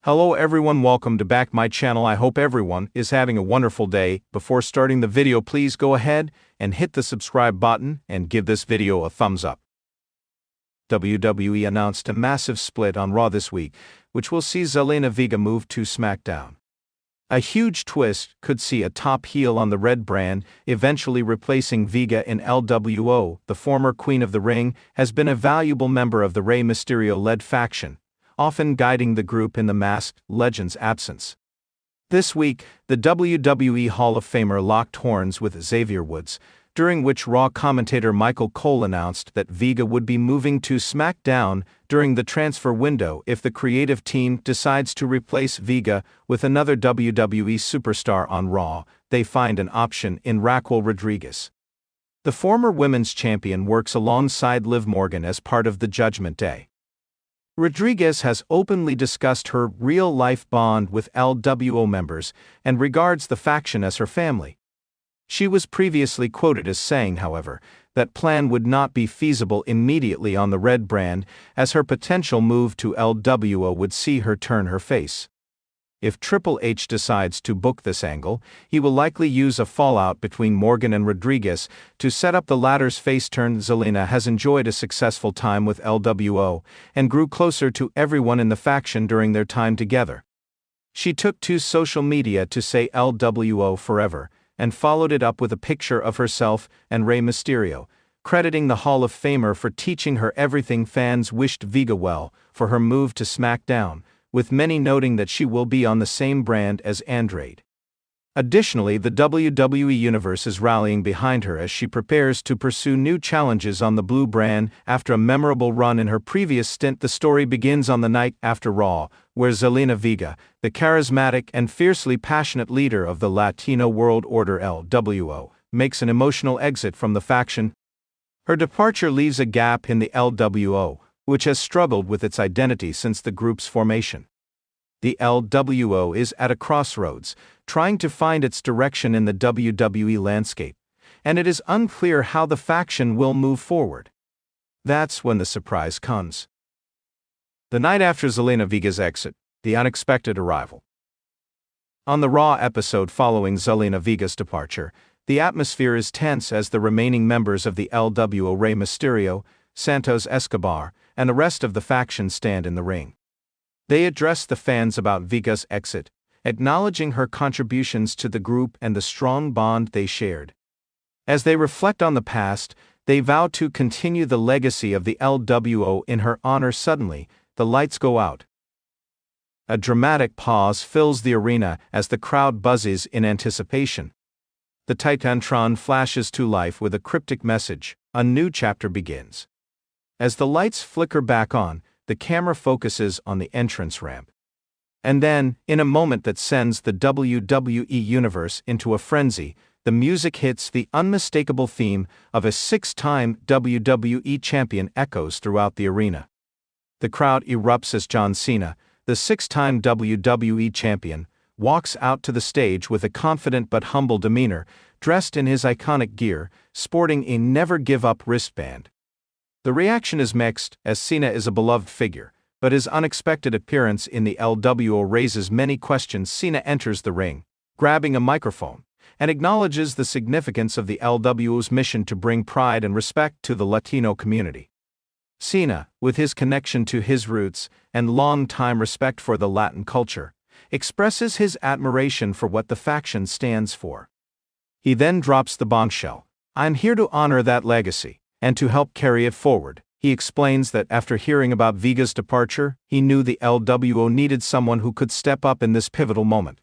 Hello everyone, welcome to back my channel. I hope everyone is having a wonderful day. Before starting the video, please go ahead and hit the subscribe button and give this video a thumbs up. WWE announced a massive split on Raw this week, which will see Zelina Vega move to SmackDown. A huge twist could see a top heel on the Red brand eventually replacing Vega in LWO. The former Queen of the Ring has been a valuable member of the Rey Mysterio-led faction, often guiding the group in the Masked Legend's absence. This week, the WWE Hall of Famer locked horns with Xavier Woods, during which Raw commentator Michael Cole announced that Vega would be moving to SmackDown during the transfer window if the creative team decides to replace Vega with another WWE superstar on Raw. They find an option in Raquel Rodriguez. The former women's champion works alongside Liv Morgan as part of the Judgment Day. Rodriguez has openly discussed her real-life bond with LWO members and regards the faction as her family. She was previously quoted as saying, however, that plan would not be feasible immediately on the Red brand, as her potential move to LWO would see her turn her face. If Triple H decides to book this angle, he will likely use a fallout between Morgan and Rodriguez to set up the latter's face turn. Zelina has enjoyed a successful time with LWO and grew closer to everyone in the faction during their time together. She took to social media to say LWO forever, and followed it up with a picture of herself and Rey Mysterio, crediting the Hall of Famer for teaching her everything. Fans wished Vega well for her move to SmackDown, with many noting that she will be on the same brand as Andrade. Additionally, the WWE Universe is rallying behind her as she prepares to pursue new challenges on the Blue brand after a memorable run in her previous stint. The story begins on the night after Raw, where Zelina Vega, the charismatic and fiercely passionate leader of the Latino World Order LWO, makes an emotional exit from the faction. Her departure leaves a gap in the LWO, which has struggled with its identity since the group's formation. The LWO is at a crossroads, trying to find its direction in the WWE landscape, and it is unclear how the faction will move forward. That's when the surprise comes. The night after Zelina Vega's exit, the unexpected arrival. On the Raw episode following Zelina Vega's departure, the atmosphere is tense as the remaining members of the LWO, Rey Mysterio, Santos Escobar, and the rest of the faction stand in the ring. They address the fans about Vega's exit, acknowledging her contributions to the group and the strong bond they shared. As they reflect on the past, they vow to continue the legacy of the LWO in her honor. Suddenly, the lights go out. A dramatic pause fills the arena as the crowd buzzes in anticipation. The Titantron flashes to life with a cryptic message: a new chapter begins. As the lights flicker back on, the camera focuses on the entrance ramp. And then, in a moment that sends the WWE Universe into a frenzy, the music hits. The unmistakable theme of a six-time WWE champion echoes throughout the arena. The crowd erupts as John Cena, the six-time WWE champion, walks out to the stage with a confident but humble demeanor, dressed in his iconic gear, sporting a never-give-up wristband. The reaction is mixed, as Cena is a beloved figure, but his unexpected appearance in the LWO raises many questions. Cena enters the ring, grabbing a microphone, and acknowledges the significance of the LWO's mission to bring pride and respect to the Latino community. Cena, with his connection to his roots and long-time respect for the Latin culture, expresses his admiration for what the faction stands for. He then drops the bombshell: "I'm here to honor that legacy and to help carry it forward." He explains that after hearing about Vega's departure, he knew the LWO needed someone who could step up in this pivotal moment.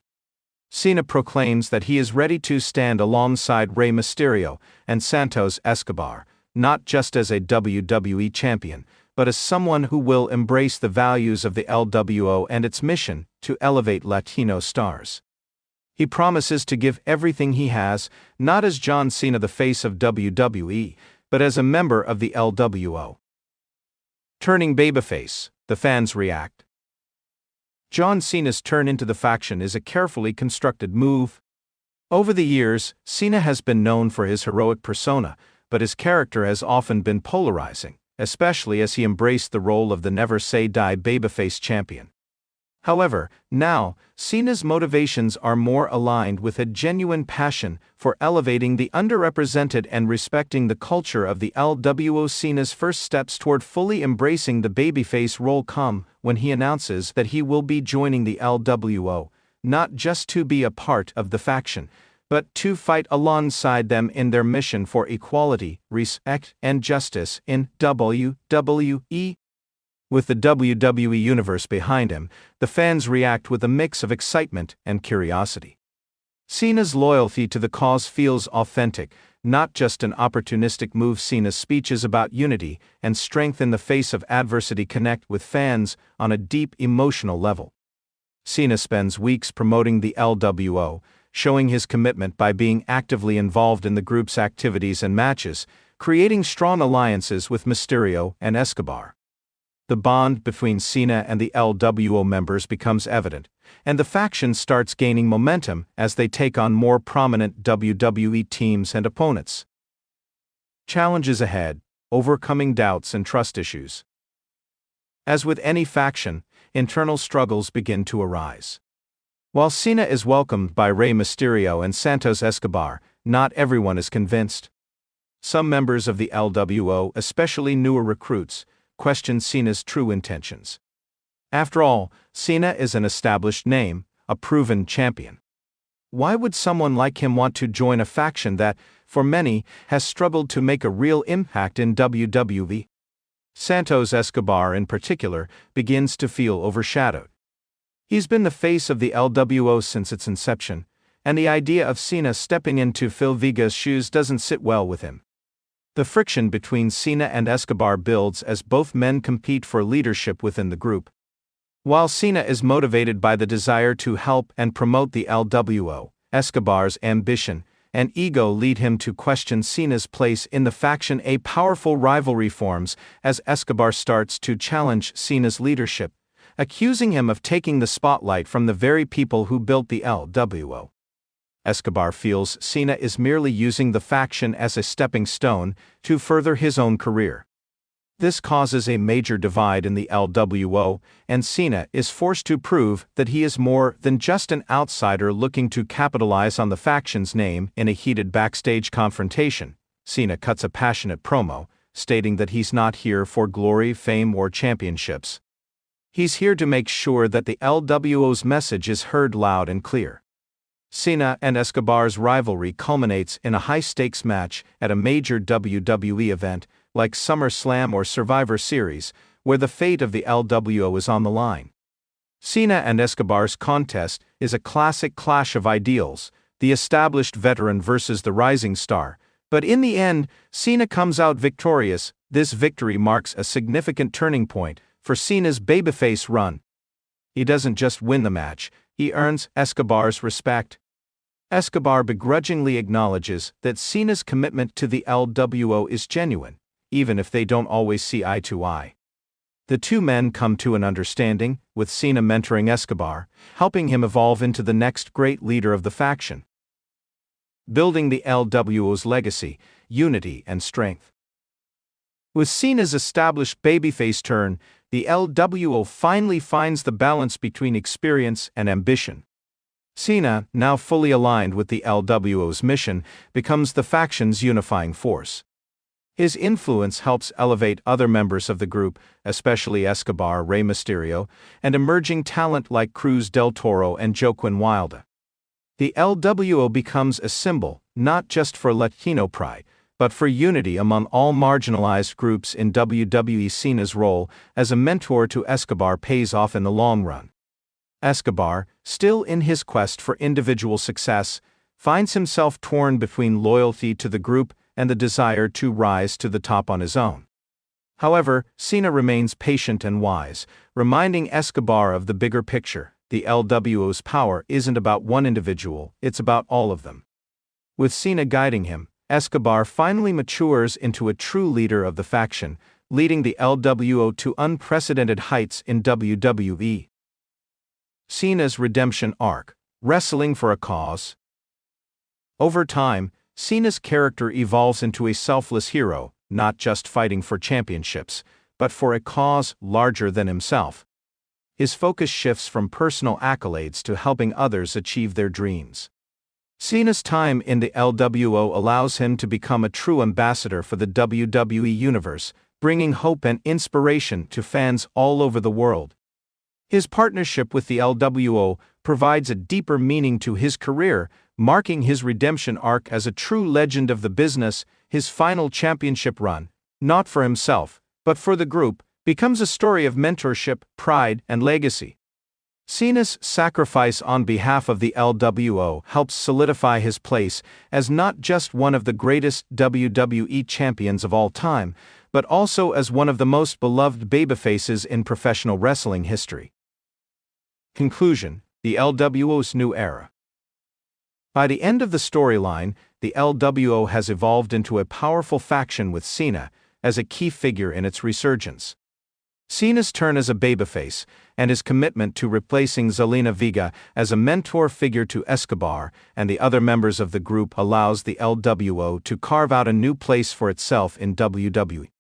Cena proclaims that he is ready to stand alongside Rey Mysterio and Santos Escobar, not just as a WWE champion, but as someone who will embrace the values of the LWO and its mission to elevate Latino stars. He promises to give everything he has, not as John Cena, the face of WWE, but as a member of the LWO. Turning babyface, the fans react. John Cena's turn into the faction is a carefully constructed move. Over the years, Cena has been known for his heroic persona, but his character has often been polarizing, especially as he embraced the role of the never-say-die babyface champion. However, now, Cena's motivations are more aligned with a genuine passion for elevating the underrepresented and respecting the culture of the LWO. Cena's first steps toward fully embracing the babyface role come when he announces that he will be joining the LWO, not just to be a part of the faction, but to fight alongside them in their mission for equality, respect, and justice in WWE. With the WWE Universe behind him, the fans react with a mix of excitement and curiosity. Cena's loyalty to the cause feels authentic, not just an opportunistic move. Cena's speeches about unity and strength in the face of adversity connect with fans on a deep emotional level. Cena spends weeks promoting the LWO, showing his commitment by being actively involved in the group's activities and matches, creating strong alliances with Mysterio and Escobar. The bond between Cena and the LWO members becomes evident, and the faction starts gaining momentum as they take on more prominent WWE teams and opponents. Challenges ahead: overcoming doubts and trust issues. As with any faction, internal struggles begin to arise. While Cena is welcomed by Rey Mysterio and Santos Escobar, not everyone is convinced. Some members of the LWO, especially newer recruits, question Cena's true intentions. After all, Cena is an established name, a proven champion. Why would someone like him want to join a faction that, for many, has struggled to make a real impact in WWE? Santos Escobar, in particular, begins to feel overshadowed. He's been the face of the LWO since its inception, and the idea of Cena stepping into Phil Vega's shoes doesn't sit well with him. The friction between Cena and Escobar builds as both men compete for leadership within the group. While Cena is motivated by the desire to help and promote the LWO, Escobar's ambition and ego lead him to question Cena's place in the faction. A powerful rivalry forms as Escobar starts to challenge Cena's leadership, accusing him of taking the spotlight from the very people who built the LWO. Escobar feels Cena is merely using the faction as a stepping stone to further his own career. This causes a major divide in the LWO, and Cena is forced to prove that he is more than just an outsider looking to capitalize on the faction's name. In a heated backstage confrontation, Cena cuts a passionate promo, stating that he's not here for glory, fame, or championships. He's here to make sure that the LWO's message is heard loud and clear. Cena and Escobar's rivalry culminates in a high-stakes match at a major WWE event like SummerSlam or Survivor Series, where the fate of the LWO is on the line. Cena and Escobar's contest is a classic clash of ideals, the established veteran versus the rising star, but in the end, Cena comes out victorious. This victory marks a significant turning point for Cena's babyface run. He doesn't just win the match, he earns Escobar's respect. Escobar begrudgingly acknowledges that Cena's commitment to the LWO is genuine, even if they don't always see eye to eye. The two men come to an understanding, with Cena mentoring Escobar, helping him evolve into the next great leader of the faction. Building the LWO's legacy, unity, and strength. With Cena's established babyface turn, the LWO finally finds the balance between experience and ambition. Cena, now fully aligned with the LWO's mission, becomes the faction's unifying force. His influence helps elevate other members of the group, especially Escobar, Rey Mysterio, and emerging talent like Cruz del Toro and Joaquin Wilde. The LWO becomes a symbol, not just for Latino pride, but for unity among all marginalized groups in WWE. Cena's role as a mentor to Escobar pays off in the long run. Escobar, still in his quest for individual success, finds himself torn between loyalty to the group and the desire to rise to the top on his own. However, Cena remains patient and wise, reminding Escobar of the bigger picture. The LWO's power isn't about one individual, it's about all of them. With Cena guiding him, Escobar finally matures into a true leader of the faction, leading the LWO to unprecedented heights in WWE. Cena's redemption arc: wrestling for a cause. Over time, Cena's character evolves into a selfless hero, not just fighting for championships, but for a cause larger than himself. his focus shifts from personal accolades to helping others achieve their dreams. Cena's time in the LWO allows him to become a true ambassador for the WWE Universe, bringing hope and inspiration to fans all over the world. His partnership with the LWO provides a deeper meaning to his career, marking his redemption arc as a true legend of the business. His final championship run, not for himself, but for the group, becomes a story of mentorship, pride, and legacy. Cena's sacrifice on behalf of the LWO helps solidify his place as not just one of the greatest WWE champions of all time, but also as one of the most beloved babyfaces in professional wrestling history. Conclusion: the LWO's new era. By the end of the storyline, the LWO has evolved into a powerful faction with Cena as a key figure in its resurgence. Cena's turn as a babyface, and his commitment to replacing Zelina Vega as a mentor figure to Escobar and the other members of the group allows the LWO to carve out a new place for itself in WWE.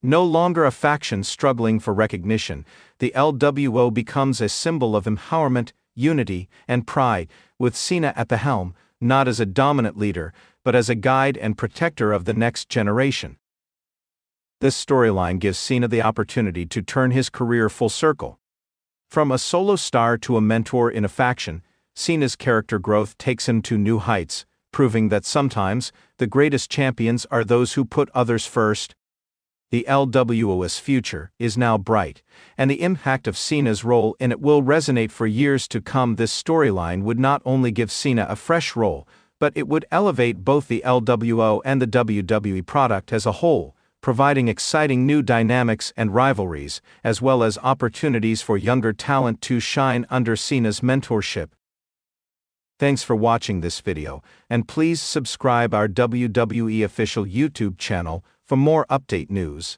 No longer a faction struggling for recognition, the LWO becomes a symbol of empowerment, unity, and pride, with Cena at the helm, not as a dominant leader, but as a guide and protector of the next generation. This storyline gives Cena the opportunity to turn his career full circle. From a solo star to a mentor in a faction, Cena's character growth takes him to new heights, proving that sometimes the greatest champions are those who put others first. The LWO's future is now bright, and the impact of Cena's role in it will resonate for years to come. This storyline would not only give Cena a fresh role, but it would elevate both the LWO and the WWE product as a whole, providing exciting new dynamics and rivalries, as well as opportunities for younger talent to shine under Cena's mentorship. Thanks for watching this video, and please subscribe our WWE official YouTube channel for more update news.